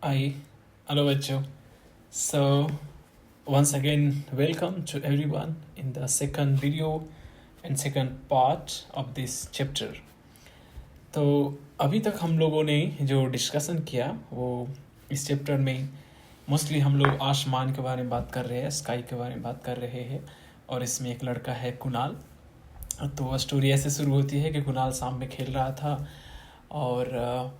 Hi, hello bachcho. So once again, welcome to everyone in the second video and second part of this chapter. तो अभी तक हम लोगों ने जो डिस्कशन किया वो इस चैप्टर में मोस्टली हम लोग आसमान के बारे में बात कर रहे हैं, स्काई के बारे में बात कर रहे हैं। और इसमें एक लड़का है कुणाल। तो स्टोरी ऐसे शुरू होती है कि कुणाल शाम में खेल रहा था और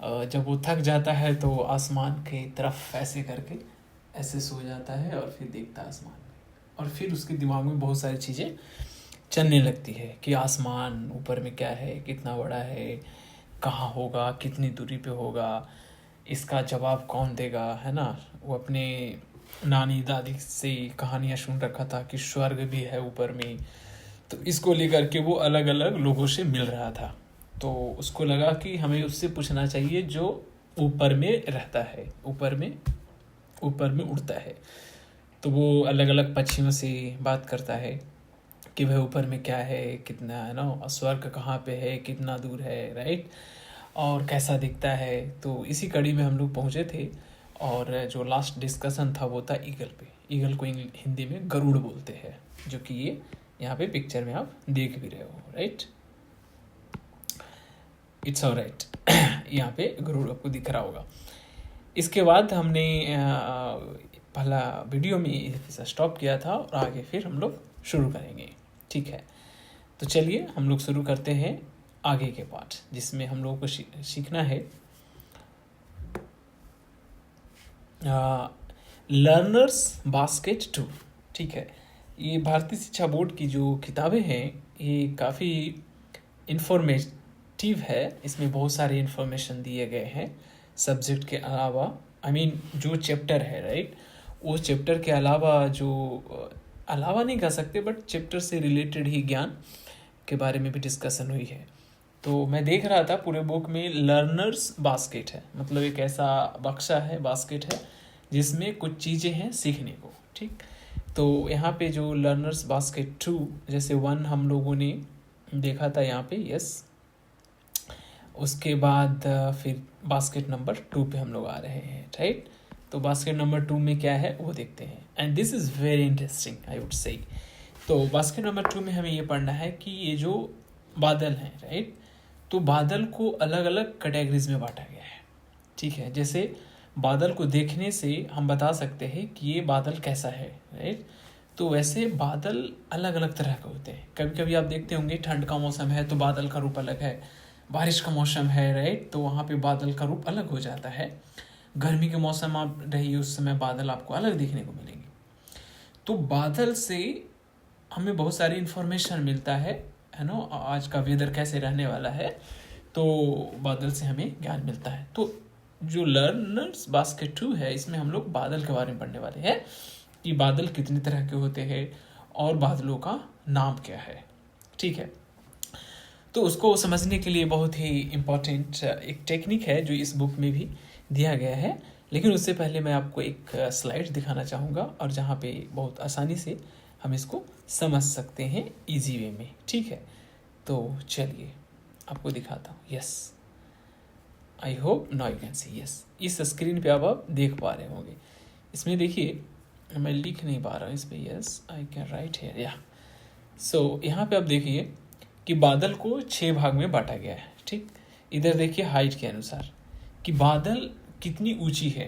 जब वो थक जाता है तो आसमान की तरफ ऐसे करके ऐसे सो जाता है और फिर देखता है आसमान में। और फिर उसके दिमाग में बहुत सारी चीज़ें चलने लगती है कि आसमान ऊपर में क्या है, कितना बड़ा है, कहाँ होगा, कितनी दूरी पे होगा, इसका जवाब कौन देगा, है ना। वो अपने नानी दादी से कहानियाँ सुन रखा था कि स्वर्ग भी है ऊपर में। तो इसको लेकर के वो अलग अलग लोगों से मिल रहा था। तो उसको लगा कि हमें उससे पूछना चाहिए जो ऊपर में रहता है, ऊपर में उड़ता है। तो वो अलग अलग पक्षियों से बात करता है कि वह ऊपर में क्या है, कितना है ना, स्वर्ग कहाँ पे है, कितना दूर है, राइट, और कैसा दिखता है। तो इसी कड़ी में हम लोग पहुँचे थे। और जो लास्ट डिस्कशन था वो था ईगल पे। ईगल को हिंदी में गरुड़ बोलते हैं, जो कि ये यहाँ पे पिक्चर में आप देख भी रहे हो, राइट। It's all right. यहाँ पे गरुड़ आपको दिख रहा होगा। इसके बाद हमने पहला वीडियो में स्टॉप किया था और आगे फिर हम लोग शुरू करेंगे, ठीक है। तो चलिए हम लोग शुरू करते हैं आगे के पार्ट, जिसमें हम लोगों को सीखना है लर्नर्स बास्केट 2, ठीक है। ये भारतीय शिक्षा बोर्ड की जो किताबें हैं ये काफ़ी इंफॉर्मेटिव है। इसमें बहुत सारे इन्फॉर्मेशन दिए गए हैं सब्जेक्ट के अलावा। जो चैप्टर है, राइट, वो चैप्टर के अलावा जो अलावा नहीं कह सकते, बट चैप्टर से रिलेटेड ही ज्ञान के बारे में भी डिस्कशन हुई है। तो मैं देख रहा था पूरे बुक में लर्नर्स बास्केट है, मतलब एक ऐसा बक्सा है, बास्केट है, जिसमें कुछ चीज़ें हैं सीखने को, ठीक। तो यहाँ पे जो लर्नर्स बास्केट 2, जैसे 1 हम लोगों ने देखा था यहाँ पे, यस। उसके बाद फिर बास्केट नंबर 2 पे हम लोग आ रहे हैं, राइट। तो बास्केट नंबर 2 में क्या है वो देखते हैं, and this is very interesting, I would say. तो बास्केट नंबर 2 में हमें ये पढ़ना है कि ये जो बादल हैं, राइट, तो बादल को अलग अलग कैटेगरीज में बांटा गया है, ठीक है। जैसे बादल को देखने से हम बता सकते हैं कि ये बादल कैसा है, राइट। तो वैसे बादल अलग अलग तरह के होते हैं। कभी कभी आप देखते होंगे ठंड का मौसम है तो बादल का रूप अलग है, बारिश का मौसम है, राइट, तो वहाँ पे बादल का रूप अलग हो जाता है। गर्मी के मौसम आप रहिए उस समय बादल आपको अलग देखने को मिलेंगे। तो बादल से हमें बहुत सारी इन्फॉर्मेशन मिलता है ना। आज का वेदर कैसे रहने वाला है, तो बादल से हमें ज्ञान मिलता है। तो जो लर्नर्स बास्केट 2 है, इसमें हम लोग बादल के बारे में पढ़ने वाले हैं कि बादल कितने तरह के होते हैं और बादलों का नाम क्या है, ठीक है। तो उसको समझने के लिए बहुत ही इम्पोर्टेंट एक टेक्निक है जो इस बुक में भी दिया गया है। लेकिन उससे पहले मैं आपको एक स्लाइड दिखाना चाहूँगा, और जहाँ पे बहुत आसानी से हम इसको समझ सकते हैं इजी वे में, ठीक है। तो चलिए आपको दिखाता हूँ। Yes, I hope now you can see. Yes, इस स्क्रीन पे अब आप देख पा रहे होंगे। इसमें देखिए, मैं लिख नहीं पा रहा हूँ इस पर। Yes, I can write here, या। सो यहाँ पे आप देखिए कि बादल को 6 भाग में बांटा गया है, ठीक। इधर देखिए हाइट के अनुसार कि बादल कितनी ऊंची है,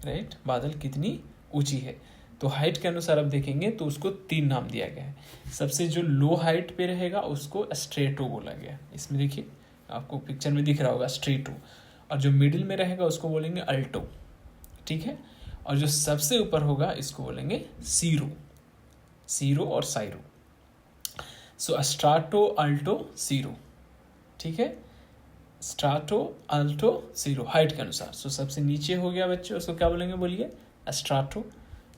राइट, बादल कितनी ऊंची है। तो हाइट के अनुसार आप देखेंगे तो उसको 3 नाम दिया गया है। सबसे जो लो हाइट पे रहेगा उसको स्ट्रेटो बोला गया। इसमें देखिए आपको पिक्चर में दिख रहा होगा स्ट्रेटो। और जो मिडिल में रहेगा उसको बोलेंगे अल्टो, ठीक है। और जो सबसे ऊपर होगा इसको बोलेंगे सीरो, सीरो और साइरो। सो स्ट्राटो, अल्टो, सीरो, ठीक है। स्ट्राटो, अल्टो, सीरो हाइट के अनुसार। सो सबसे नीचे हो गया बच्चे, उसको क्या बोलेंगे, बोलिए स्ट्राटो।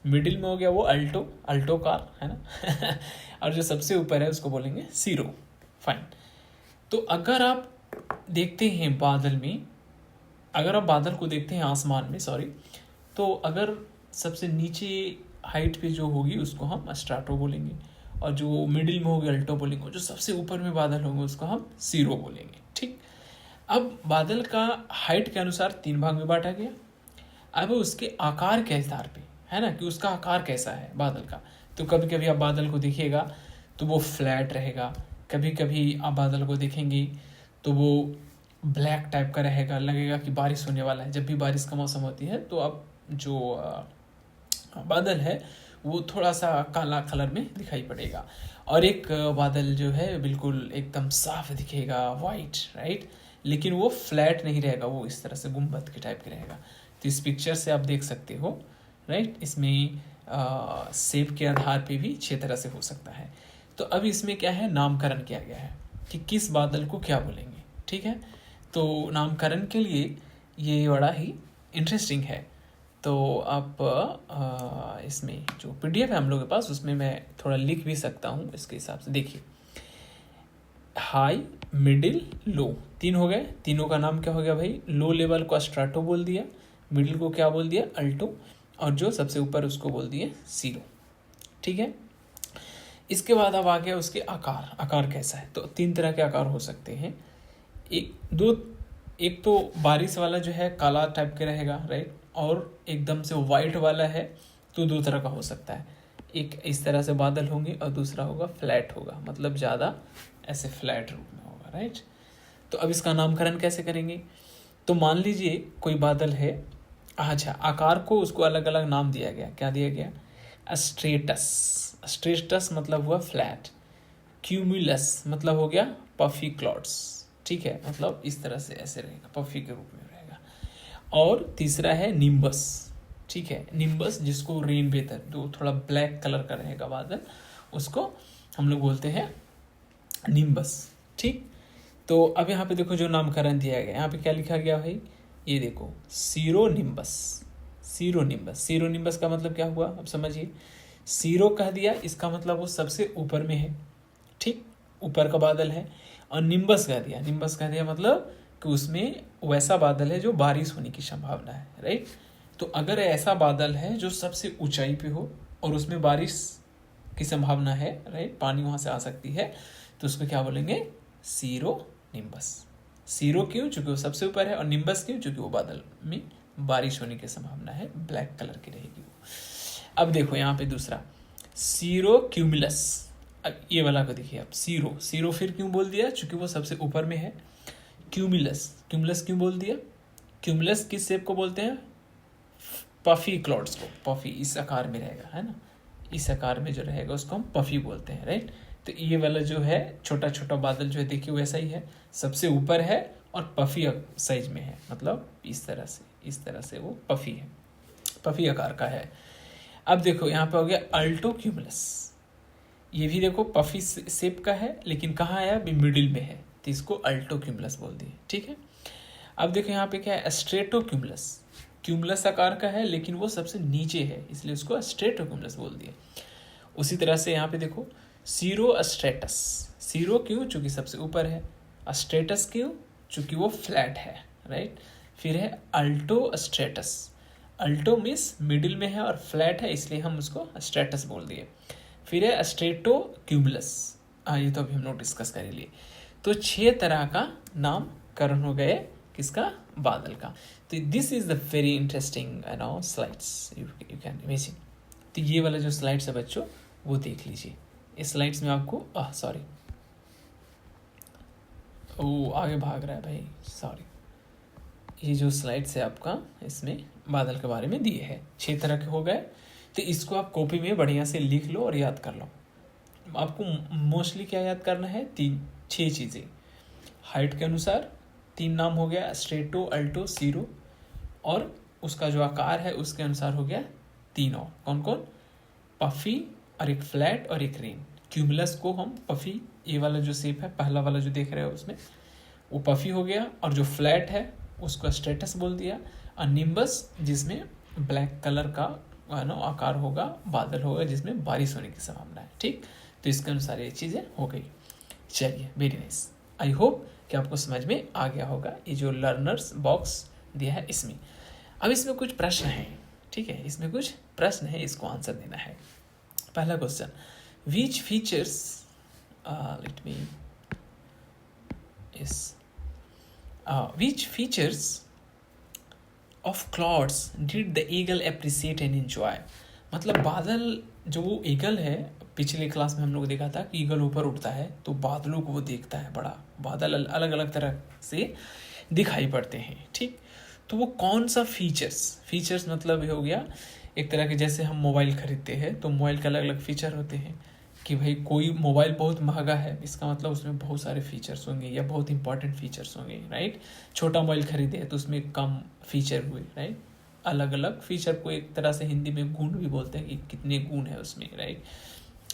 मिडिल में हो गया वो अल्टो, अल्टो कार, है ना। और जो सबसे ऊपर है उसको बोलेंगे सीरो, फाइन। तो अगर आप देखते हैं बादल में, अगर आप बादल को देखते हैं आसमान में, सॉरी, तो अगर सबसे नीचे हाइट पे जो होगी उसको हम स्ट्राटो बोलेंगे, और जो मिडिल में होगी अल्टो बोलेंगे, और जो सबसे ऊपर में बादल होंगे उसको हम सीरो बोलेंगे, ठीक। अब बादल का हाइट के अनुसार 3 भाग में बांटा गया। अब उसके आकार के आधार पे, है ना, कि उसका आकार कैसा है बादल का। तो कभी कभी आप बादल को देखिएगा तो वो फ्लैट रहेगा, कभी कभी आप बादल को देखेंगे तो वो ब्लैक टाइप का रहेगा, लगेगा कि बारिश होने वाला है। जब भी बारिश का मौसम होती है तो अब जो बादल है वो थोड़ा सा काला कलर में दिखाई पड़ेगा। और एक बादल जो है बिल्कुल एकदम साफ दिखेगा, वाइट, राइट, लेकिन वो फ्लैट नहीं रहेगा, वो इस तरह से गुम्बद के टाइप के रहेगा। तो इस पिक्चर से आप देख सकते हो, राइट, इसमें शेप के आधार पे भी 6 तरह से हो सकता है। तो अब इसमें क्या है, नामकरण किया गया है कि किस बादल को क्या बोलेंगे, ठीक है। तो नामकरण के लिए ये बड़ा ही इंटरेस्टिंग है। तो आप इसमें जो पीडीएफ है हम लोग के पास, उसमें मैं थोड़ा लिख भी सकता हूँ इसके हिसाब से। देखिए, हाई, मिडिल, लो, 3 हो गए। तीनों का नाम क्या हो गया भाई, लो लेवल को स्ट्राटो बोल दिया, मिडिल को क्या बोल दिया, अल्टो, और जो सबसे ऊपर उसको बोल दिए सीरो, ठीक है। इसके बाद अब आ गया उसके आकार। आकार कैसा है, तो 3 तरह के आकार हो सकते हैं। एक तो बारिश वाला जो है काला टाइप के रहेगा, राइट, और एकदम से वाइट वाला है तो 2 तरह का हो सकता है। एक इस तरह से बादल होंगे और दूसरा होगा फ्लैट होगा, मतलब ज़्यादा ऐसे फ्लैट रूप में होगा, राइट। तो अब इसका नामकरण कैसे करेंगे, तो मान लीजिए कोई बादल है, अच्छा, आकार को उसको अलग अलग नाम दिया गया। क्या दिया गया, स्ट्रेटस, स्ट्रेटस मतलब हुआ फ्लैट, क्यूमुलस मतलब हो गया पफी क्लाउड्स, ठीक है, मतलब इस तरह से ऐसे रहेगा, पफी के रूप में रहेगा। और तीसरा है निम्बस, ठीक है, निम्बस जिसको रेन बेतर, जो थोड़ा ब्लैक कलर का रहेगा बादल, उसको हम लोग बोलते हैं निम्बस, ठीक। तो अब यहाँ पे देखो जो नामकरण दिया गया, यहाँ पे क्या लिखा गया भाई, ये देखो, सीरोनिम्बस। सीरोनिम्बस, सीरोनिम्बस का मतलब क्या हुआ, अब समझिए। सीरो कह दिया, इसका मतलब वो सबसे ऊपर में है, ठीक, ऊपर का बादल है। और निम्बस कह दिया, निम्बस कह दिया मतलब कि उसमें वैसा बादल है जो बारिश होने की संभावना है, राइट। तो अगर ऐसा बादल है जो सबसे ऊंचाई पे हो और उसमें बारिश की संभावना है, राइट, पानी वहां से आ सकती है, तो उसको क्या बोलेंगे, सीरो निम्बस। सीरो क्यों, चूंकि वो सबसे ऊपर है, और निम्बस क्यों, चूंकि वो बादल में बारिश होने की संभावना है, ब्लैक कलर की रहेगी वो। अब देखो यहाँ पे दूसरा, सीरो क्यूमुलस। अब ये वाला को देखिए आप, सीरो, सीरो फिर क्यों बोल दिया, चूंकि वो सबसे ऊपर में है। क्यूमुलस, क्यूमुलस क्यों बोल दिया, क्यूमुलस किस शेप को बोलते हैं, पफी क्लाउड्स को, पफी इस आकार में रहेगा, है ना, इस आकार में जो रहेगा उसको हम पफी बोलते हैं, राइट। तो ये वाला जो है छोटा छोटा बादल जो है, देखिए वैसा ही है, सबसे ऊपर है और पफी साइज में है, मतलब इस तरह से वो पफी है, पफी आकार का है। अब देखो यहाँ पे हो गया अल्टो क्यूमुलस, ये भी देखो पफी शेप का है, लेकिन कहाँ है, अभी मिडिल में है, तो इसको अल्टो क्यूमुलस बोल दिए, ठीक है। अब देखो यहाँ पे क्या है, स्ट्रेटो क्यूमुलस, क्यूमुलस आकार का है लेकिन वो सबसे नीचे है, इसलिए उसको स्ट्रेटो क्यूमुलस बोल दिए। उसी तरह से यहाँ पे देखो, सीरो स्ट्रेटस, सीरो क्यों, चूंकि सबसे ऊपर है, स्ट्रेटस क्यों, चूंकि वो फ्लैट है, राइट। फिर है अल्टो स्ट्रेटस, अल्टो मीन्स मिडिल में है और फ्लैट है, इसलिए हम उसको स्ट्रेटस बोल दिए। फिर है स्ट्रेटो क्यूमुलस, ये तो अभी हम लोग डिस्कस कर लिए। तो 6 तरह का नामकरण हो गए किसका, बादल का। तो this is the very interesting slides, you can imagine. तो ये वाला जो स्लाइड्स है बच्चों, वो देख लीजिए। इस स्लाइड्स में आपको सॉरी, वो आगे भाग रहा है भाई, सॉरी। ये जो स्लाइड्स है आपका, इसमें बादल के बारे में दिए हैं, 6 तरह के हो गए। तो इसको आप कॉपी में बढ़िया से लिख लो और याद कर लो। आपको मोस्टली क्या याद करना है, 6 चीज़ें। हाइट के अनुसार 3 नाम हो गया, स्ट्रेटो, अल्टो, सीरो, और उसका जो आकार है उसके अनुसार हो गया 3 और, कौन कौन, पफी और एक फ्लैट और एक रेन। क्यूमुलस को हम पफी, ये वाला जो शेप है पहला वाला जो देख रहे हो उसमें, वो पफी हो गया, और जो फ्लैट है उसको स्ट्रेटस बोल दिया। और निम्बस जिसमें ब्लैक कलर का आकार होगा, बादल होगा जिसमें बारिश होने की संभावना है, ठीक। तो इसके अनुसार ये चीज़ें हो गई। चलिए, वेरी नाइस, आई होप कि आपको समझ में आ गया होगा ये जो लर्नर्स बॉक्स दिया है इसमें। अब इसमें कुछ प्रश्न हैं, ठीक है, इसमें कुछ प्रश्न है, इसको आंसर देना है। पहला question, which features, let me yes, which features of clouds did the eagle appreciate and enjoy. मतलब बादल, जो वो ईगल है, पिछले क्लास में हम लोग देखा था कि ईगल ऊपर उड़ता है तो बादलों को वो देखता है, बड़ा बादल अलग अलग तरह से दिखाई पड़ते हैं, ठीक। तो वो कौन सा फीचर्स मतलब ये हो गया एक तरह के, जैसे हम मोबाइल खरीदते हैं तो मोबाइल के अलग अलग फीचर होते हैं कि भाई कोई मोबाइल बहुत महंगा है, इसका मतलब उसमें बहुत सारे फीचर्स होंगे या बहुत इंपॉर्टेंट फीचर्स होंगे, राइट। छोटा मोबाइल खरीदे तो उसमें कम फीचर हुए, राइट। अलग अलग फीचर को एक तरह से हिंदी में गुण भी बोलते हैं कि कितने गुण है उसमें, राइट।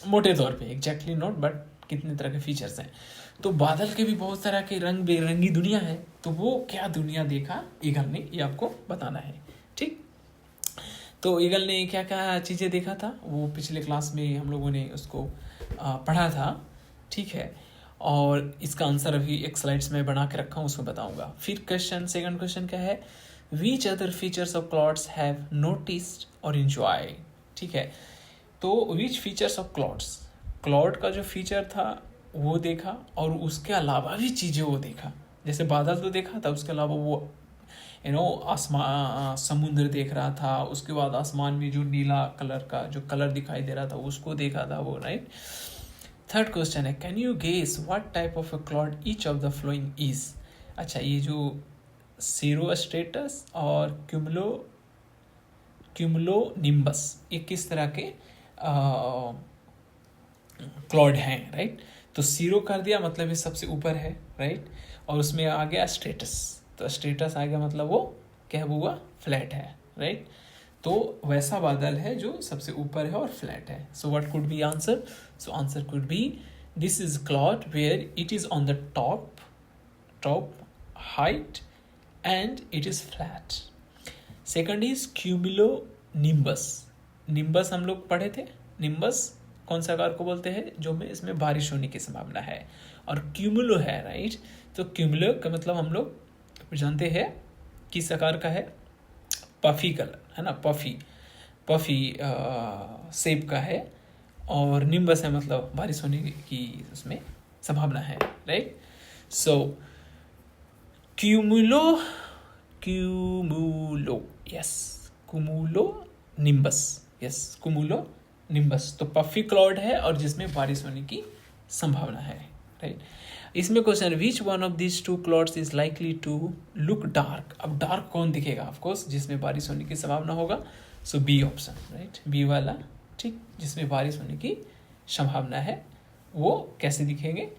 मोटे तौर पे एग्जैक्टली नॉट, बट कितने तरह के फीचर्स हैं। तो बादल के भी बहुत तरह के रंग बेरंगी दुनिया है, तो वो क्या दुनिया देखा ईगल ने, ये आपको बताना है, ठीक। तो ईगल ने क्या क्या चीज़ें देखा था वो पिछले क्लास में हम लोगों ने उसको पढ़ा था, ठीक है। और इसका आंसर अभी एक स्लाइड्स में बना के रखा हूँ, उसमें बताऊंगा। फिर सेकंड क्वेश्चन क्या है, which other features of clouds have noticed और इंजॉय, ठीक है। तो विच फीचर्स ऑफ क्लाउड का जो फीचर था वो देखा, और उसके अलावा भी चीज़ें वो देखा। जैसे बादल तो देखा था, उसके अलावा वो आसमान, समुद्र देख रहा था, उसके बाद आसमान में जो नीला कलर का जो कलर दिखाई दे रहा था उसको देखा था वो, राइट। थर्ड क्वेश्चन है, can you guess what type of a cloud each of the following is. अच्छा, ये जो सीरो स्ट्रेटस और क्यूमुलो निम्बस, ये किस तरह के क्लाउड हैं, राइट। तो सीरो कर दिया मतलब ये सबसे ऊपर है, राइट। और उसमें आ गया स्टेटस, तो स्टेटस आ गया मतलब वो क्या हुआ, फ्लैट है, राइट। तो वैसा बादल है जो सबसे ऊपर है और फ्लैट है। So what could be answer, so answer could be this is cloud where it is on the top height and it is flat. Second is cumulo nimbus हम लोग पढ़े थे। निम्बस कौन सा आकार को बोलते हैं, जो में इसमें बारिश होने की संभावना है। और क्यूमुलो है, राइट। तो क्यूमुलो का मतलब हम लोग जानते हैं किस आकार का है, पफी कलर है ना, पफी शेप का है। और निम्बस है मतलब बारिश होने की उसमें संभावना है, राइट। सो क्यूमुलो यस, कुमुलो निम्बस तो पफी क्लाउड है और जिसमें बारिश होने की संभावना है, राइट। इसमें question, which one of this two clouds is likely to look dark. अब डार्क कौन दिखेगा, ऑफ कोर्स जिसमें बारिश होने की संभावना होगा। सो बी ऑप्शन, राइट, बी वाला, ठीक, जिसमें बारिश होने की संभावना है वो कैसे दिखेंगे,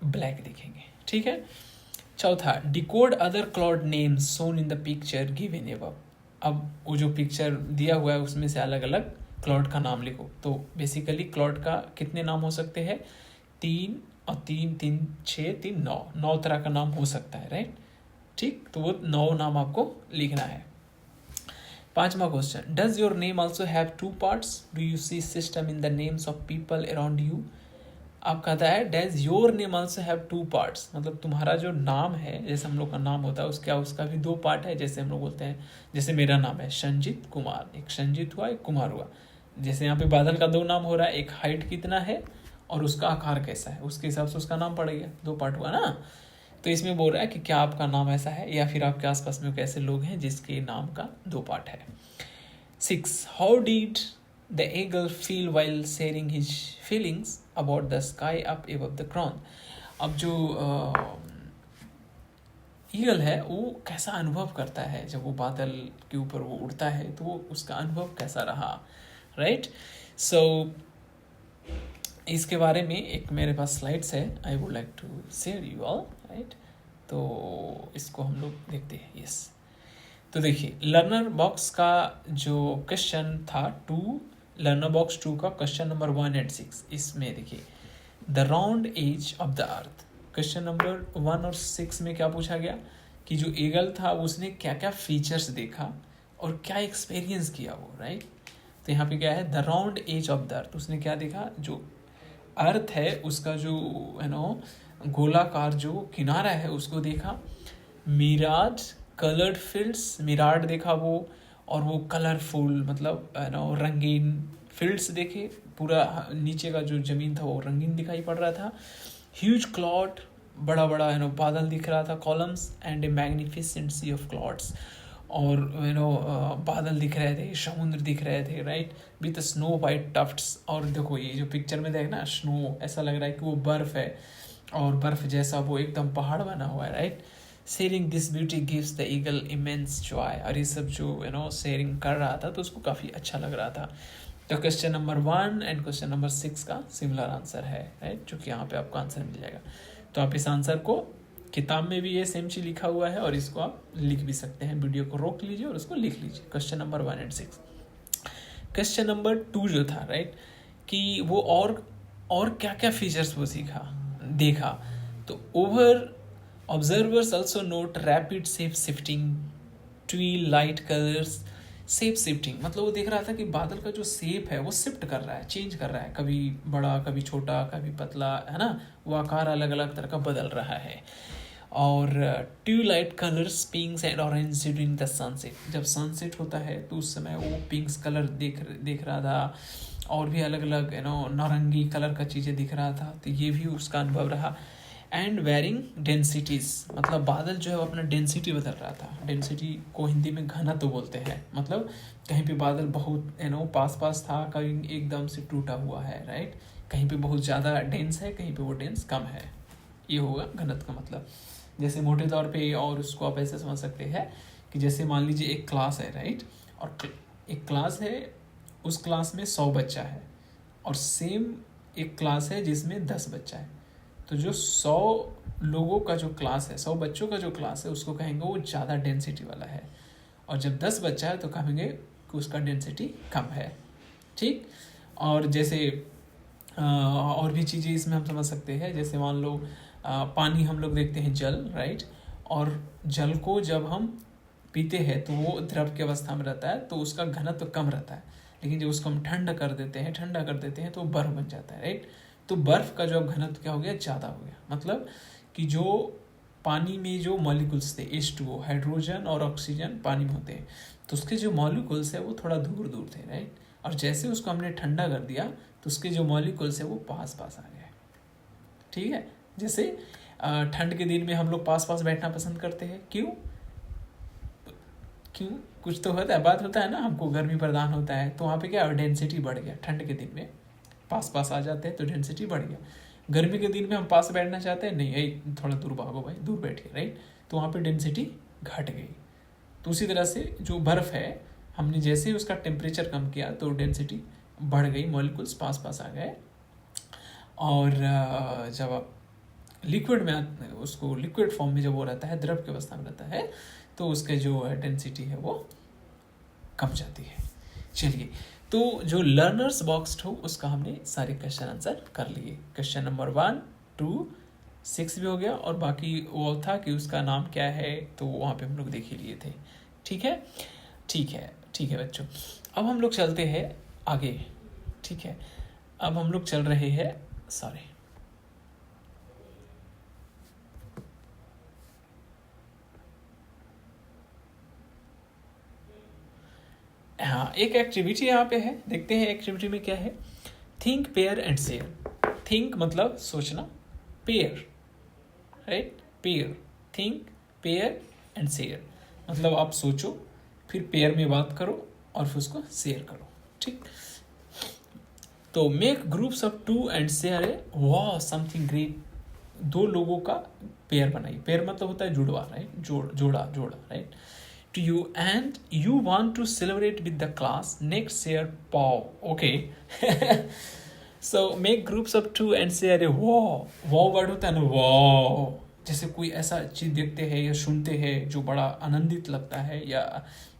ब्लैक दिखेंगे, ठीक है। चौथा, decode other cloud names shown in the picture given above. अब वो जो पिक्चर दिया हुआ है उसमें से अलग अलग क्लाउड का नाम लिखो। तो बेसिकली क्लाउड का कितने नाम हो सकते हैं, 3 और 3 6 3 9 तरह का नाम हो सकता है, राइट, ठीक। तो वो 9 नाम आपको लिखना है। पांचवा question, does your name also have 2 parts, do you see system in the names of people around you. आप कहता है does your name also have 2 parts, मतलब तुम्हारा जो नाम है, जैसे हम लोग का नाम होता है उसका भी 2 पार्ट है। जैसे हम लोग बोलते हैं, जैसे मेरा नाम है संजीत कुमार, एक संजीत हुआ एक कुमार हुआ। जैसे यहाँ पे बादल का 2 नाम हो रहा है, एक हाइट कितना है और उसका आकार कैसा है, उसके हिसाब से उसका नाम पड़ेगा, 2 पार्ट हुआ ना। तो इसमें बोल रहा है कि क्या आपका नाम ऐसा है या फिर आपके आसपास में कैसे लोग हैं जिसके नाम का 2 पार्ट है। 6, how did the eagle feel while sharing his feelings about the sky up above the ground. अब जो ईगल है वो कैसा अनुभव करता है जब वो बादल के ऊपर वो उड़ता है, तो वो उसका अनुभव कैसा रहा, राइट। सो इसके बारे में एक मेरे पास स्लाइड्स है, I would like to share you all, right. तो इसको हम लोग देखते हैं, यस। तो देखिए, लर्नर बॉक्स का जो क्वेश्चन था 2, लर्नर बॉक्स 2 का क्वेश्चन नंबर 1 and 6, इसमें देखिए the round edge of the earth. Question number 1 और 6 में क्या पूछा गया कि जो ईगल था उसने क्या क्या फीचर्स देखा और क्या एक्सपीरियंस किया वो, राइट। तो यहाँ पे क्या है, the round edge of the earth, उसने क्या देखा, जो अर्थ है उसका जो गोलाकार जो किनारा है उसको देखा। मिराज कलर्ड फील्ड्स, मिराड देखा वो, और वो कलरफुल मतलब रंगीन फील्ड्स देखे, पूरा नीचे का जो ज़मीन था वो रंगीन दिखाई पड़ रहा था। ह्यूज क्लाउड बड़ा बड़ा बादल दिख रहा था, columns and a magnificent sea of clouds, और बादल दिख रहे थे, समुद्र दिख रहे थे, right, with snow white tufts. और देखो ये जो पिक्चर में देखना, स्नो ऐसा लग रहा है कि वो बर्फ़ है, और बर्फ़ जैसा वो एकदम पहाड़ बना हुआ है, right. Sharing this beauty gives the eagle immense Joy. और ये सब जो शेयरिंग कर रहा था तो उसको काफ़ी अच्छा लग रहा था। तो question number 1 and question number 6 का सिमिलर आंसर है, राइट, जो कि यहाँ पे आपको आंसर मिल जाएगा। तो आप इस आंसर को, किताब में भी ये सेम चीज लिखा हुआ है और इसको आप लिख भी सकते हैं, वीडियो को रोक लीजिए और उसको लिख लीजिए। Question number 1 and 6। Question number 2 जो था, राइट, कि वो और क्या क्या फीचर्स वो देखा। तो our observers also note rapid shape shifting, twilight colours, shape shifting, मतलब वो देख रहा था कि बादल का जो शेप है वो शिफ्ट कर रहा है, चेंज कर रहा है, कभी बड़ा कभी छोटा कभी पतला, है ना, वो आकार अलग अलग तरह का बदल रहा है। और twilight colours pinks and orange during the sunset, जब सनसेट होता है तो उस समय वो पिंक्स कलर देख रहा था, और भी अलग अलग नारंगी कलर का चीज़ें दिख रहा था, तो ये भी उसका अनुभव रहा। एंड वेरिंग डेंसिटीज, मतलब बादल जो है वो अपना डेंसिटी बदल रहा था। डेंसिटी को हिंदी में घनत्व बोलते हैं, मतलब कहीं पे बादल बहुत पास पास था, कहीं एकदम से टूटा हुआ है, राइट, कहीं पे बहुत ज़्यादा डेंस है, कहीं पे वो डेंस कम है, ये होगा घनत्व का मतलब। जैसे मोटे तौर पे, और उसको आप ऐसे समझ सकते हैं कि जैसे मान लीजिए एक क्लास है, राइट, और एक क्लास है, उस क्लास में 100 बच्चा है, और सेम एक क्लास है जिसमें 10 बच्चा है, तो जो 100 लोगों का जो क्लास है, 100 बच्चों का जो क्लास है, उसको कहेंगे वो ज़्यादा डेंसिटी वाला है, और जब 10 बच्चा है तो कहेंगे कि उसका डेंसिटी कम है, ठीक। और जैसे और भी चीज़ें इसमें हम समझ सकते हैं, जैसे मान लो पानी हम लोग देखते हैं, जल, राइट, और जल को जब हम पीते हैं तो वो द्रव की अवस्था में रहता है, तो उसका घनत्व तो कम रहता है, लेकिन जब उसको हम ठंडा कर देते हैं तो बर्फ बन जाता है, राइट। तो बर्फ का जो घनत्व क्या हो गया, ज़्यादा हो गया, मतलब कि जो पानी में जो मॉलिक्यूल्स थे, H2O, हाइड्रोजन और ऑक्सीजन पानी में होते हैं, तो उसके जो मॉलिक्यूल्स है वो थोड़ा दूर दूर थे, राइट, और जैसे उसको हमने ठंडा कर दिया तो उसके जो मॉलिक्यूल्स है वो पास पास आ गए, ठीक है। जैसे ठंड के दिन में हम लोग पास पास बैठना पसंद करते हैं, क्यों, कुछ तो होता है, बात होता है ना, हमको गर्मी प्रदान होता है, तो वहाँ पे क्या डेंसिटी बढ़ गया, ठंड के दिन में पास पास आ जाते हैं तो डेंसिटी बढ़ गया। गर्मी के दिन में हम पास बैठना चाहते हैं, नहीं, थोड़ा दूर भागो भाई, दूर बैठिए, राइट, तो वहाँ पे डेंसिटी घट गई। तो उसी तरह से जो बर्फ़ है, हमने जैसे ही उसका टेम्परेचर कम किया तो डेंसिटी बढ़ गई, मॉलिक्यूल्स पास पास आ गए। और जब आप लिक्विड में, उसको लिक्विड फॉर्म में जब वो रहता है, द्रव की अवस्था में रहता है, तो उसके जो डेंसिटी है वो कम जाती है। चलिए, तो जो लर्नर्स बॉक्स हो उसका हमने सारे क्वेश्चन आंसर कर लिए। क्वेश्चन नंबर 1, 2, 6 भी हो गया, और बाकी वो था कि उसका नाम क्या है, तो वहाँ पे हम लोग देख ही लिए थे, ठीक है, ठीक है, ठीक है बच्चों। अब हम लोग चलते हैं आगे, ठीक है। अब हम लोग चल रहे हैं, सॉरी, हाँ, एक एक्टिविटी यहाँ पे है, देखते हैं एक्टिविटी में क्या है। Think, pair and share. Think मतलब सोचना, pair, right, pair, think, pair and share, मतलब आप सोचो, फिर पेयर में बात करो और फिर उसको शेयर करो, ठीक। तो make groups of 2 and share a wow something great. 2 लोगों का पेयर बनाइए, पेयर मतलब होता है जुड़वा, राइट, जोड़ा, right, to you and you want to celebrate with the class, next share wow, okay. So make groups of 2 and share a wow word होता है ना, wow, जैसे कोई ऐसा चीज़ देखते हैं या सुनते हैं जो बड़ा आनंदित लगता है, या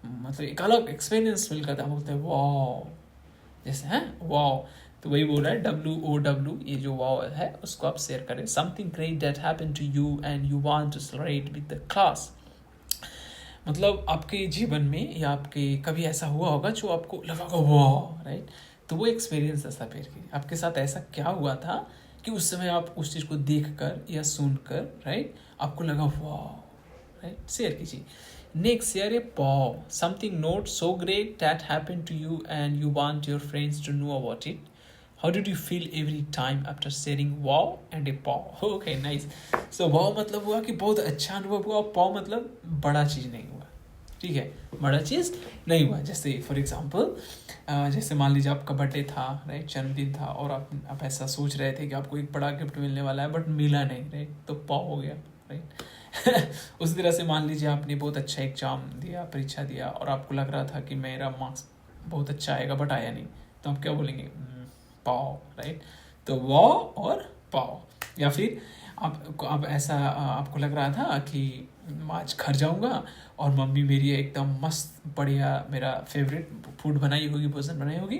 मतलब एक अलग एक्सपीरियंस फील करता है, बोलते हैं wow, जैसे हैं wow, तो वही बोल रहा है WOW, ये जो wow है उसको आप शेयर करें। Something great that happen to you and you want to celebrate with the class, मतलब आपके जीवन में या आपके कभी ऐसा हुआ होगा जो आपको लगा होगा वाह, राइट, तो वो एक्सपीरियंस ऐसा पेयर कीजिए, आपके साथ ऐसा क्या हुआ था कि उस समय आप उस चीज़ को देख कर या सुन कर, राइट, आपको लगा वाह, राइट, शेयर कीजिए। Next, share a pow, something not so great that happen to you and you want your friends to know about it, How did you feel every time after sharing wow and a paw? Okay, nice. So wow मतलब हुआ कि बहुत अच्छा अनुभव हुआ, और paw मतलब बड़ा चीज़ नहीं हुआ, ठीक है, बड़ा चीज़ नहीं हुआ। जैसे फॉर एग्जांपल, जैसे मान लीजिए आपका बर्थडे था, राइट, जन्मदिन था, और आप ऐसा सोच रहे थे कि आपको एक बड़ा गिफ्ट मिलने वाला है, बट मिला नहीं, राइट, तो पाव हो गया, राइट। उस तरह से मान लीजिए आपने बहुत अच्छा एग्जाम दिया, परीक्षा दिया, और आपको लग रहा था कि मेरा मार्क्स बहुत अच्छा आएगा, बट आया नहीं, तो आप क्या बोलेंगे? पाव, राइट। तो वो और पाव। या फिर आप ऐसा आपको लग रहा था कि आज घर जाऊंगा और मम्मी मेरी एकदम मस्त बढ़िया मेरा फेवरेट फूड बनाई होगी, भोजन बनाई होगी,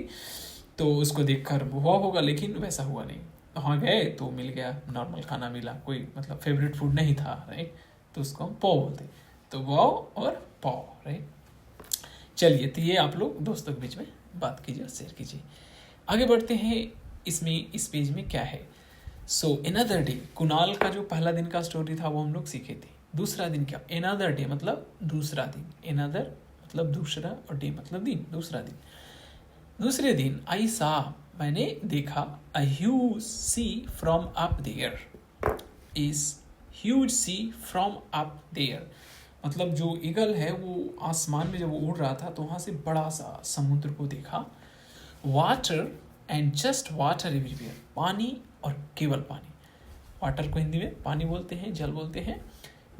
तो उसको देखकर हुआ होगा, लेकिन वैसा हुआ नहीं। वहाँ गए तो मिल गया, नॉर्मल खाना मिला, कोई मतलब फेवरेट फूड नहीं था, राइट, तो उसको हम पाव बोलते। तो वाव और पाव, राइट। चलिए, तो ये आप लोग दोस्तों के बीच में बात कीजिए और शेयर कीजिए। आगे बढ़ते हैं, इसमें इस पेज में क्या है। सो एनदर डे, कुणाल का जो पहला दिन का स्टोरी था वो हम लोग सीखे थे। दूसरा दिन क्या? एनदर डे मतलब दूसरा दिन, एनदर मतलब दूसरा, और डे मतलब दिन, दूसरा दिन। दूसरे दिन आई सा, मैंने देखा, a huge sea from up there, is huge sea from up there मतलब जो ईगल है वो आसमान में जब वो उड़ रहा था तो वहाँ से बड़ा सा समुद्र को देखा। Water and just water everywhere, पानी और केवल पानी। वाटर को हिंदी में पानी बोलते हैं, जल बोलते हैं।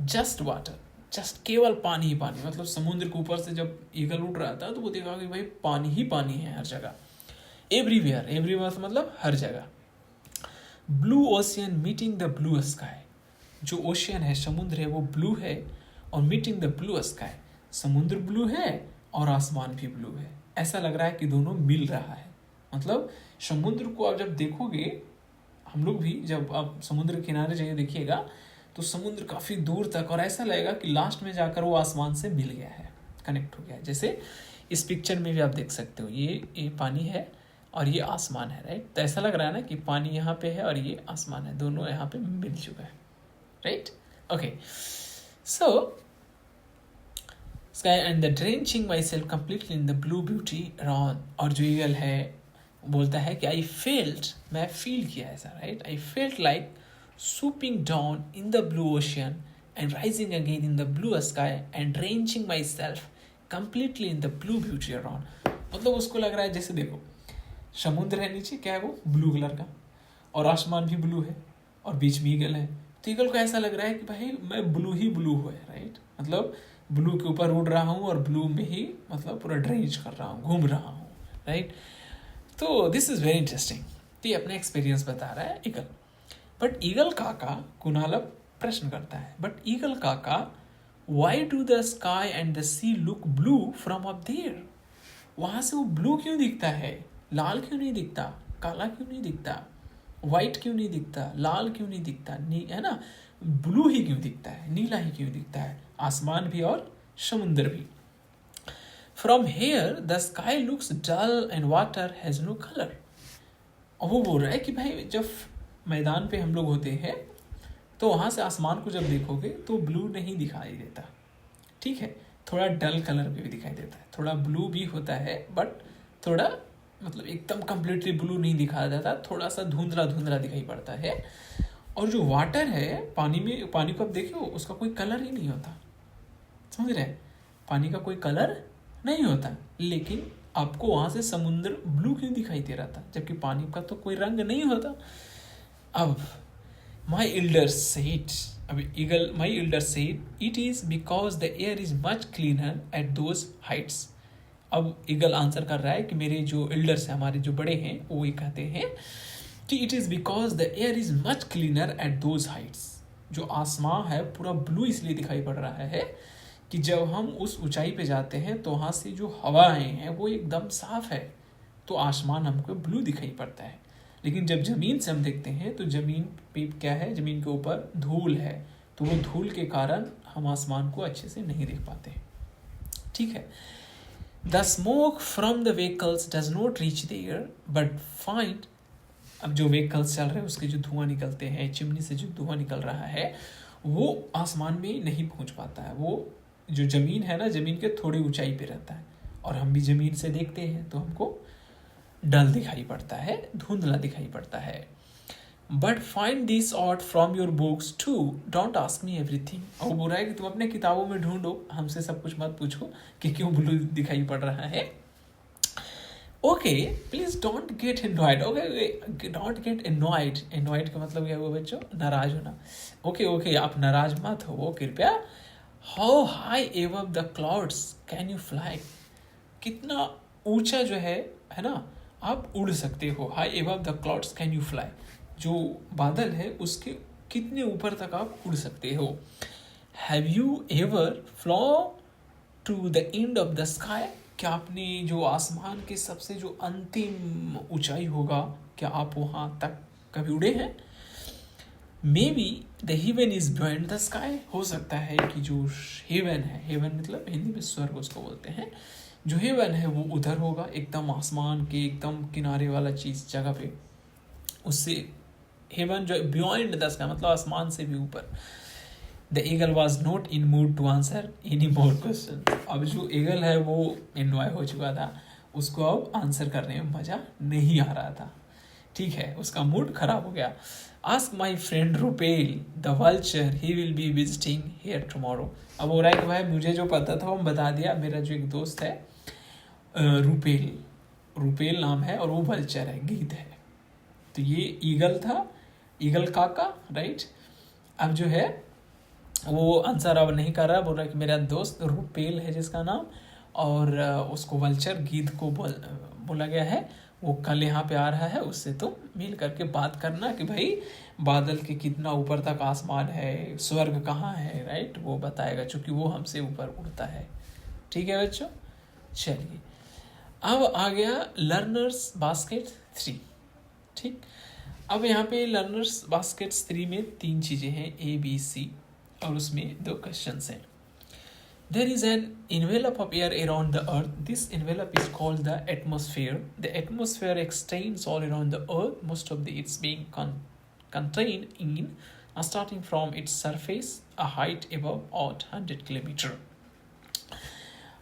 जस्ट वाटर, जस्ट केवल पानी ही पानी, मतलब समुद्र के ऊपर से जब ईगल उड़ रहा था तो वो देखा कि भाई पानी ही पानी है हर जगह। एवरीवेयर, एवरीवेयर मतलब हर जगह। Blue ocean meeting the blue sky, जो ओशियन है, समुद्र है, वो ब्लू है, और मीटिंग द ब्लू स्काई, समुद्र ब्लू है और आसमान भी ब्लू है। ऐसा लग रहा है कि दोनों मिल रहा है। मतलब समुद्र को आप जब देखोगे, हम लोग भी जब आप समुद्र के किनारे जाइए देखिएगा तो समुद्र काफ़ी दूर तक, और ऐसा लगेगा कि लास्ट में जाकर वो आसमान से मिल गया है, कनेक्ट हो गया है। जैसे इस पिक्चर में भी आप देख सकते हो, ये पानी है और ये आसमान है, राइट। तो ऐसा लग रहा है ना कि पानी यहाँ पे है और ये आसमान है, दोनों यहाँ पे मिल चुका है, right. Okay, so sky and the drenching my self completely in the blue beauty around, और जो ईगल है बोलता है कि आई फेल्ट, मैं फील किया ऐसा, right, I felt like swooping down in the blue ocean and rising again in the blue sky and drenching myself completely in the blue beauty around। मतलब उसको लग रहा है जैसे देखो समुद्र है नीचे, क्या है वो ब्लू कलर का, और आसमान भी ब्लू है, और बीच में ईगल है। तो ईगल को ऐसा लग रहा है कि भाई मैं ब्लू ही ब्लू है, राइट, मतलब ब्लू के ऊपर उड़ रहा हूँ और ब्लू में ही मतलब पूरा ड्रेंच कर रहा हूँ, घूम रहा हूँ, राइट। तो दिस इज वेरी इंटरेस्टिंग। तो ये अपना एक्सपीरियंस बता रहा है ईगल। बट ईगल काका, कुणाल प्रश्न करता है, बट ईगल काका why do the sky and the sea look blue from up there, वहाँ से वो ब्लू क्यों दिखता है, लाल क्यों नहीं दिखता, काला क्यों नहीं दिखता, वाइट क्यों नहीं दिखता, लाल क्यों नहीं दिखता, है ना, ब्लू ही क्यों दिखता है, नीला ही क्यों दिखता है, आसमान भी और समुद्र भी। From here the sky looks dull and water has no colour. और वो बोल रहा है कि भाई जब मैदान पे हम लोग होते हैं तो वहाँ से आसमान को जब देखोगे तो ब्लू नहीं दिखाई देता, ठीक है, थोड़ा डल कलर में भी दिखाई देता है, थोड़ा ब्लू भी होता है, बट थोड़ा मतलब एकदम कम्प्लीटली ब्लू नहीं दिखाई देता, थोड़ा सा धुंधला धुंधला दिखाई पड़ता है। और जो वाटर है, पानी में, पानी को आप देखो उसका कोई कलर ही नहीं होता, समझ रहे हैं, पानी का कोई कलर नहीं होता, लेकिन आपको वहाँ से समुद्र ब्लू क्यों दिखाई दे रहा था, जबकि पानी का तो कोई रंग नहीं होता। अब माई एल्डर सेड, अब eagle, my elder said it is because the air is much cleaner at those Heights. अब ईगल आंसर कर रहा है कि मेरे जो एल्डर्स हैं, हमारे जो बड़े हैं, वो ये कहते हैं कि it is because the air is much cleaner at those Heights, जो आसमान है पूरा ब्लू इसलिए दिखाई पड़ रहा है कि जब हम उस ऊंचाई पे जाते हैं तो वहाँ से जो हवाएं हैं वो एकदम साफ है, तो आसमान हमको ब्लू दिखाई पड़ता है। लेकिन जब ज़मीन से हम देखते हैं तो ज़मीन पे क्या है, ज़मीन के ऊपर धूल है, तो वो धूल के कारण हम आसमान को अच्छे से नहीं देख पाते, ठीक है। The smoke from the vehicles does not reach there but find, अब जो व्हीकल्स चल रहे हैं उसके जो धुआं निकलते हैं, चिमनी से जो धुआं निकल रहा है वो आसमान में नहीं पहुंच पाता है, वो जो ज़मीन है ना, ज़मीन के थोड़ी ऊंचाई पे रहता है, और हम भी ज़मीन से देखते हैं तो हमको डल दिखाई पड़ता है, धुंधला दिखाई पड़ता है। But find this out from your books too, don't ask me everything. और बोल रहा है कि तुम अपने किताबों में ढूंढो, हमसे सब कुछ मत पूछो कि क्यों ब्लू दिखाई पड़ रहा है। Okay please don't get annoyed. Okay don't get annoyed. Annoyed का मतलब क्या हुआ बच्चों? नाराज होना। ओके आप नाराज मत हो कृपया। How high above the clouds can you fly? कितना ऊंचा जो है ना, आप उड़ सकते हो। High above the clouds can you fly, जो बादल है उसके कितने ऊपर तक आप उड़ सकते हो। Have you ever flow to the end of the sky? क्या आपने जो आसमान के सबसे जो अंतिम ऊंचाई होगा, क्या आप वहाँ तक कभी उड़े हैं? May be the heaven is beyond the sky. हो सकता है कि जो हेवन है, हेवन मतलब हिंदी में स्वर्ग उसको बोलते हैं, जो हेवन है वो उधर होगा, एकदम आसमान के एकदम किनारे वाला चीज जगह पे। उससे हेवन जो बियॉन्ड द स्काई मतलब आसमान से भी ऊपर। The eagle was not in mood to answer any more question. अब जो ईगल है वो एनॉय हो चुका था, उसको अब आंसर करने में मजा नहीं आ रहा था। ठीक है, उसका मूड खराब हो गया। Ask my friend Ruppell the vulture, he will be visiting here tomorrow. अब हो रहा है कि भाई मुझे जो पता था वो बता दिया। मेरा जो एक दोस्त है रुपेल, रुपेल नाम है और वो वल्चर है, गीत है। तो ये ईगल था, ईगल काका, राइट। अब जो है वो आंसर अब नहीं कर रहा, बोल रहा है कि मेरा दोस्त रुपेल है जिसका नाम, और उसको वल्चर गीत को बोला गया है, वो कल यहाँ पे आ रहा है, उससे तुम मिल करके बात करना कि भाई बादल के कितना ऊपर तक आसमान है, स्वर्ग कहाँ है, राइट, वो बताएगा चूंकि वो हमसे ऊपर उड़ता है। ठीक है बच्चों, चलिए अब आ गया लर्नर्स बास्केट 3। ठीक, अब यहाँ पे लर्नर्स बास्केट 3 में 3 चीज़ें हैं, ABC, और उसमें 2 क्वेश्चंस हैं। There is an envelope of air around the earth. This envelope is called the atmosphere. The atmosphere extends all around the earth, most of it's being contained in starting from its surface, a height above 800 kilometer.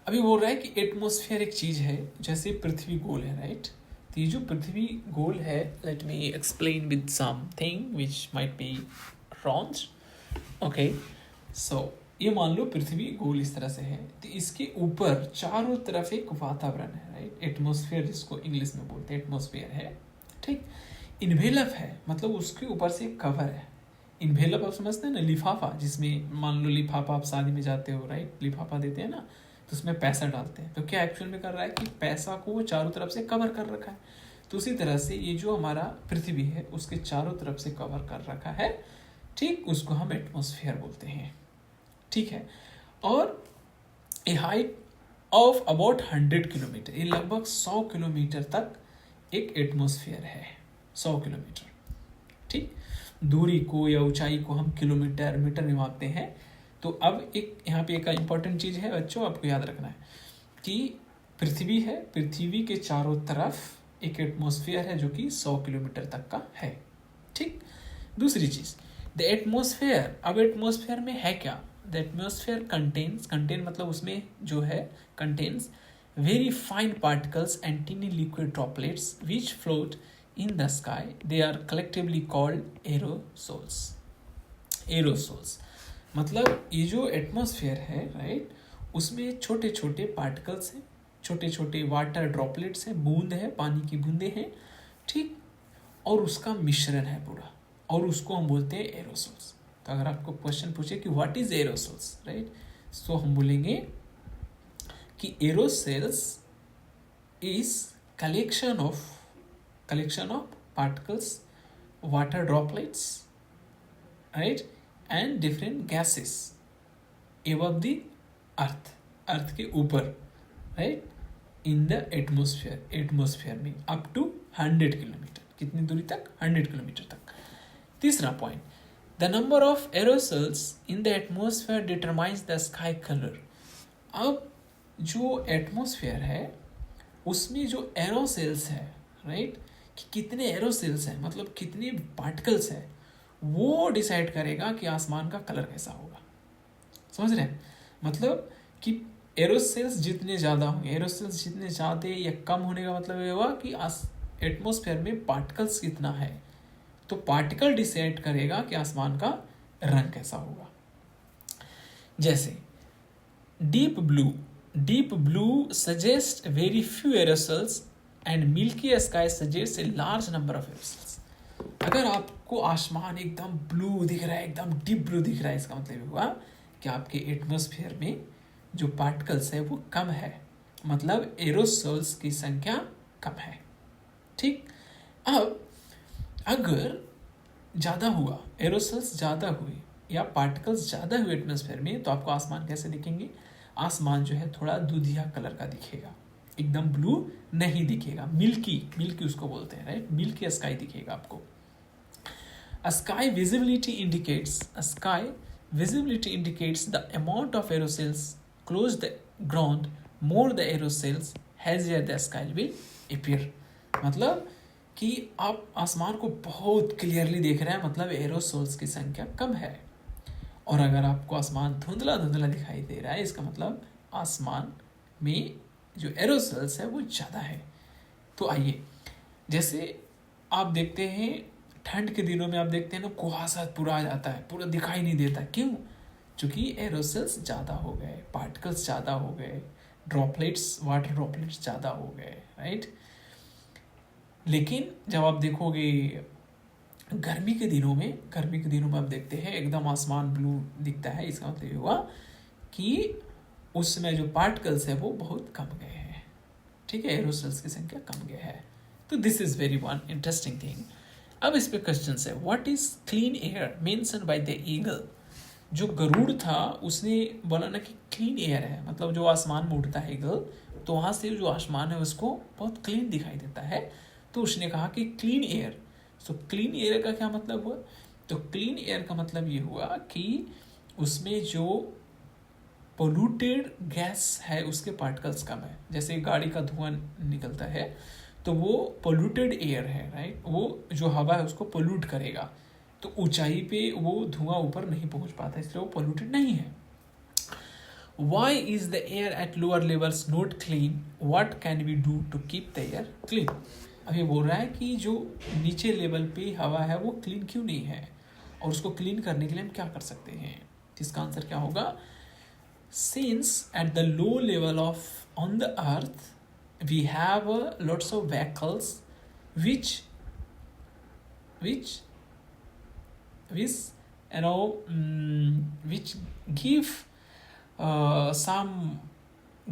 अभी बोल रहा है कि atmosphere एक चीज़ है, जैसे पृथ्वी गोल है, राइट। तो ये जो पृथ्वी गोल है, let me explain with something which might be wrong. Okay, so ये मान लो पृथ्वी गोल इस तरह से है, तो इसके ऊपर चारों तरफ एक वातावरण है, राइट। एटमोसफियर जिसको इंग्लिश में बोलते हैं, एटमोसफियर है, ठीक। इन्वेलप है मतलब उसके ऊपर से कवर है। इन्वेलप आप समझते हैं ना, लिफाफा, जिसमें मान लो लिफाफा आप शादी में जाते हो, राइट, लिफाफा देते हैं ना, तो उसमें पैसा डालते हैं। तो क्या एक्चुअल में कर रहा है कि पैसा को चारों तरफ से कवर कर रखा है। तो उसी तरह से ये जो हमारा पृथ्वी है उसके चारों तरफ से कवर कर रखा है, ठीक, उसको हम एटमोसफियर बोलते हैं। ठीक है, और ए हाइट ऑफ अबाउट 100 किलोमीटर, ये लगभग 100 किलोमीटर तक एक एटमोसफियर है, 100 किलोमीटर। ठीक, दूरी को या ऊंचाई को हम किलोमीटर मीटर में मापते हैं। तो अब एक यहाँ पे एक इंपॉर्टेंट चीज़ है बच्चों, आपको याद रखना है कि पृथ्वी है, पृथ्वी के चारों तरफ एक एटमॉस्फेयर है जो कि 100 किलोमीटर तक का है। ठीक, दूसरी चीज़ द एटमॉस्फेयर। अब एटमॉस्फेयर में है क्या? द एटमॉस्फेयर कंटेन मतलब उसमें जो है contains very fine particles and tiny liquid droplets which float in the sky, they are collectively called aerosols. Aerosols मतलब ये जो एटमॉस्फेयर है, राइट, उसमें छोटे छोटे पार्टिकल्स हैं, छोटे छोटे वाटर ड्रॉपलेट्स हैं, बूंद है, पानी की बूंदें हैं, ठीक, और उसका मिश्रण है पूरा, और उसको हम बोलते हैं एरोसोल्स। तो अगर आपको क्वेश्चन पूछे कि व्हाट इज एरोसोल्स, राइट, तो हम बोलेंगे कि aerosols is collection of particles, water droplets, right, and different gases above the अर्थ के ऊपर, राइट, इन द एटमोसफियर में अप टू 100 किलोमीटर। कितनी दूरी तक? 100 किलोमीटर तक। तीसरा point, the number of aerosols in the atmosphere determines the sky colour. अब जो एटमोसफियर है उसमें जो एरोसेल्स है, राइट, कि कितने एरोसेल्स हैं मतलब कितने पार्टिकल्स हैं, वो डिसाइड करेगा कि आसमान का कलर कैसा होगा। समझ रहे हैं? मतलब कि एरोसेल्स जितने ज़्यादा होंगे, एरोसेल्स जितने ज़्यादा या कम होने का मतलब ये हुआ कि एटमॉस्फेयर में पार्टिकल्स कितना है, तो पार्टिकल डिसाइड करेगा कि आसमान का रंग कैसा होगा। जैसे deep blue suggest very few aerosols and milky sky suggest a large number of aerosols. अगर आपको आसमान एकदम ब्लू दिख रहा है, एकदम डीप ब्लू दिख रहा है, इसका मतलब हुआ कि आपके एटमॉस्फेयर में जो पार्टिकल्स है वो कम है, मतलब एरोसोल्स की संख्या कम है। ठीक, अब अगर ज़्यादा हुआ, एरोसोल्स ज़्यादा हुए या पार्टिकल्स ज़्यादा हुए एटमॉस्फेयर में, तो आपको आसमान कैसे दिखेंगे? आसमान जो है थोड़ा दूधिया कलर का दिखेगा, एकदम ब्लू नहीं दिखेगा, मिल्की उसको बोलते हैं, राइट? मिल्की स्काई दिखेगा आपको। Sky visibility indicates the amount of aerosols close the ground. More the aerosols, hazier the sky will appear. मतलब कि आप आसमान को बहुत क्लियरली देख रहे हैं, मतलब एरोसोल्स की संख्या कम है। और अगर आपको आसमान धुंधला दिखाई दे रहा है, इसका मतलब आसमान में जो एरोसोल्स है वो ज़्यादा है। तो आइए, जैसे आप देखते हैं ठंड के दिनों में, आप देखते हैं ना कुहासा पूरा आ जाता है, पूरा दिखाई नहीं देता। क्यों? क्योंकि एरोसल्स ज़्यादा हो गए, पार्टिकल्स ज़्यादा हो गए, वाटर ड्रॉपलेट्स ज़्यादा हो गए, राइट? लेकिन जब आप देखोगे गर्मी के दिनों में आप देखते हैं एकदम आसमान ब्लू दिखता है, इसका मतलब ये हुआ कि उसमें जो पार्टिकल्स है वो बहुत कम गए हैं। ठीक है, एरोसल्स की संख्या कम गई है। तो this is very one interesting thing. अब इस पे क्वेश्चन है, what is clean air mention by the eagle? जो गरुड़ था उसने बोला ना कि क्लीन एयर है, मतलब जो आसमान में उड़ता है ईगल, तो वहाँ से जो आसमान है उसको बहुत क्लीन दिखाई देता है। तो उसने कहा कि clean air. So clean air का क्या मतलब हुआ? तो क्लीन एयर का मतलब ये हुआ कि उसमें जो पोल्यूटेड गैस है उसके पार्टिकल्स कम है। जैसे गाड़ी का धुआं निकलता है तो वो पोल्यूटेड एयर है, राइट? वो जो हवा है उसको पोल्यूट करेगा, तो ऊंचाई पे वो धुआं ऊपर नहीं पहुंच पाता, इसलिए वो पोल्यूटेड नहीं है। Why is the air at lower levels not clean? What can we do to keep the air clean? अब ये बोल रहा है कि जो नीचे लेवल पे हवा है वो क्लीन क्यों नहीं है, और उसको क्लीन करने के लिए हम क्या कर सकते हैं? इसका आंसर क्या होगा? Since at the low level of on the earth we have lots of vehicles which you know which give some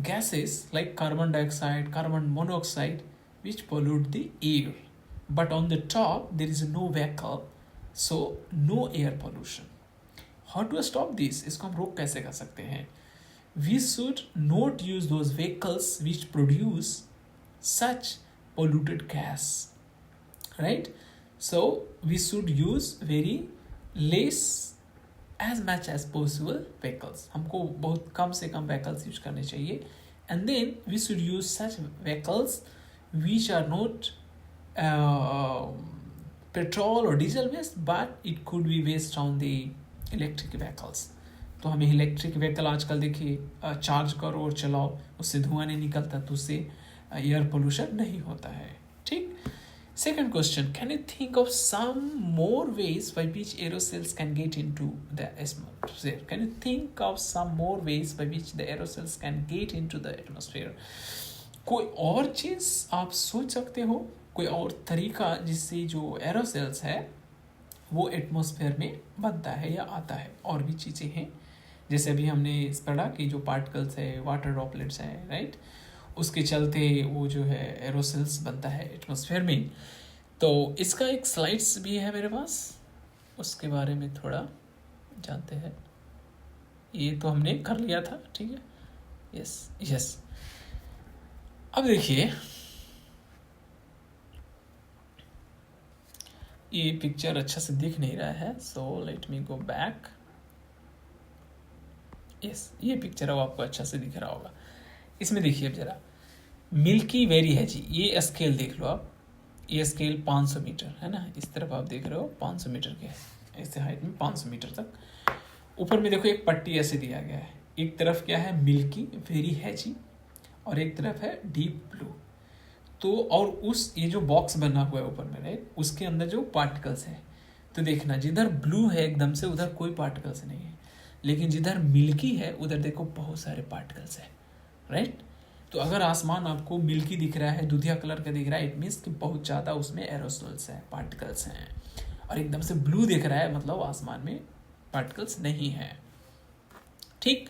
gases like carbon dioxide, carbon monoxide, which pollute the air, but on the top there is no vehicle, so no air pollution. How to stop this? इसको हम रोक कैसे कर सकते हैं? We should not use those vehicles which produce such polluted gas, right? So we should use very less, as much as possible vehicles. हमको बहुत कम से कम vehicles यूज करने चाहिए, and then we should use such vehicles which are not petrol or diesel based, but it could be based on the electric vehicles. तो हमें electric vehicle आजकल देखिए charge करो और चलाओ, उससे धुआं नहीं निकलता, तो उससे एयर पोल्यूशन नहीं होता है। ठीक। Second question, can you think of some more ways by which aerosols can get into the atmosphere? Can you think of some more ways by which the aerosols can get into the atmosphere? कोई और चीज़ आप सोच सकते हो, कोई और तरीका जिससे जो एरोसोल्स है वो एटमॉस्फेयर में बनता है या आता है? और भी चीज़ें हैं, जैसे अभी हमने पढ़ा कि जो पार्टिकल्स है, वाटर ड्रॉपलेट्स हैं, राइट, उसके चलते वो जो है एरोसोल्स बनता है एटमॉस्फेयर में। तो इसका एक स्लाइड्स भी है मेरे पास, उसके बारे में थोड़ा जानते हैं। ये तो हमने कर लिया था, ठीक है, यस। अब देखिए ये पिक्चर अच्छा से दिख नहीं रहा है, so let me go back. Yes, ये पिक्चर अब आपको अच्छा से दिख रहा होगा। इसमें देखिए अब जरा, मिल्की वेरी है जी, ये स्केल देख लो आप, ये स्केल 500 मीटर है ना, इस तरफ आप देख रहे हो 500 मीटर के है, ऐसे हाइट में 500 मीटर तक। ऊपर में देखो एक पट्टी ऐसे दिया गया है, एक तरफ क्या है, मिल्की वेरी है जी, और एक तरफ है डीप ब्लू। तो और उस ये जो बॉक्स बना हुआ है ऊपर में, राइट, उसके अंदर जो पार्टिकल्स है, तो देखना जिधर ब्लू है एकदम से उधर कोई पार्टिकल्स नहीं है, लेकिन जिधर मिल्की है उधर देखो बहुत सारे पार्टिकल्स है, राइट। तो अगर आसमान आपको मिल्की दिख रहा है, दूधिया कलर का दिख रहा है, इट मीन्स कि बहुत ज़्यादा उसमें एरोसोल्स हैं, पार्टिकल्स हैं। और एकदम से ब्लू दिख रहा है मतलब आसमान में पार्टिकल्स नहीं है। ठीक,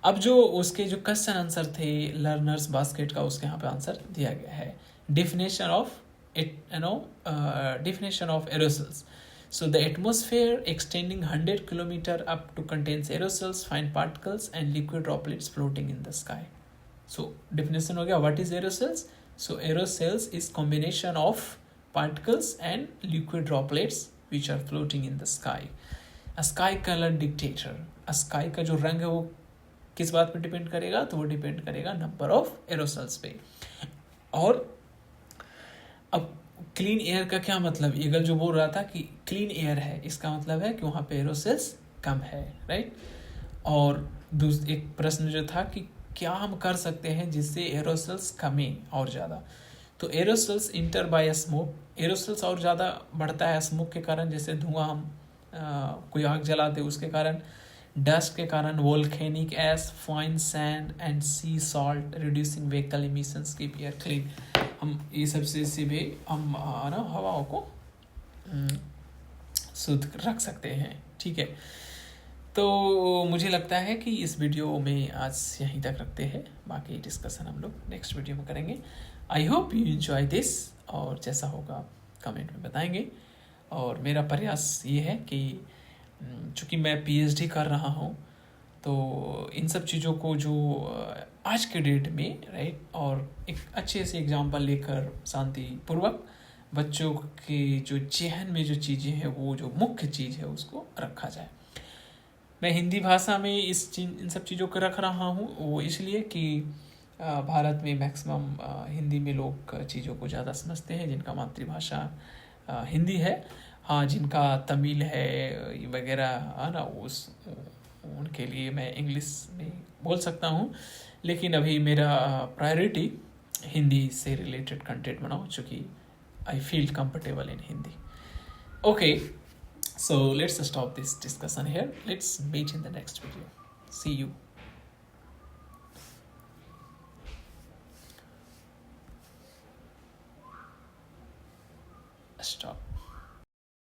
अब जो उसके जो क्वेश्चन आंसर थे लर्नर्स बास्केट का, उसके यहाँ पे आंसर दिया गया है। Definition of it, definition of aerosols. So the atmosphere extending 100 kilometer up to contains aerosols, fine particles and liquid droplets floating in the sky. So definition हो गया, what is aerosols? So aerosols is combination of particles and liquid droplets which are floating in the sky. A sky color dictator. A sky का जो रंग है वो किस बात पे डिपेंड करेगा? तो वो डिपेंड करेगा नंबर ऑफ एरोसल्स पे। और अब क्लीन एयर का क्या मतलब? ईगल जो बोल रहा था कि क्लीन एयर है, इसका मतलब है कि वहाँ पे एरोसल्स कम है, राइट। और एक प्रश्न जो था कि क्या हम कर सकते हैं जिससे एरोसल्स कमे और ज़्यादा? तो एरोसल्स इंटर बाय स्मोक, एरोसल्स और ज़्यादा बढ़ता है स्मोक के कारण, जैसे धुआं हम कोई आग जलाते उसके कारण, डस्ट के कारण, volcanic ash, fine sand and sea salt, reducing vehicle emissions, keep air clean. हम ये सबसे से भी हम ना हवाओं को शुद्ध रख सकते हैं, ठीक है। तो मुझे लगता है कि इस वीडियो में आज यहीं तक रखते हैं, बाकी डिस्कशन हम लोग नेक्स्ट वीडियो में करेंगे। I hope you enjoy this, और जैसा होगा कमेंट में बताएंगे। और मेरा प्रयास ये है कि चूँकि मैं पीएचडी कर रहा हूँ, तो इन सब चीज़ों को जो आज के डेट में, राइट, और एक अच्छे से एग्जाम्पल लेकर शांतिपूर्वक बच्चों के जो जहन में जो चीज़ें हैं, वो जो मुख्य चीज़ है उसको रखा जाए। मैं हिंदी भाषा में इन सब चीज़ों को रख रहा हूँ, वो इसलिए कि भारत में मैक्सिमम हिंदी में लोग चीज़ों को ज़्यादा समझते हैं, जिनका मातृभाषा हिंदी है। हाँ, जिनका तमिल है वगैरह है ना, उनके लिए मैं इंग्लिश में बोल सकता हूँ, लेकिन अभी मेरा प्रायोरिटी हिंदी से रिलेटेड कंटेंट बनाऊँ, चूँकि I feel comfortable in Hindi. Okay, so let's stop this discussion here. Let's meet in the next video. See you.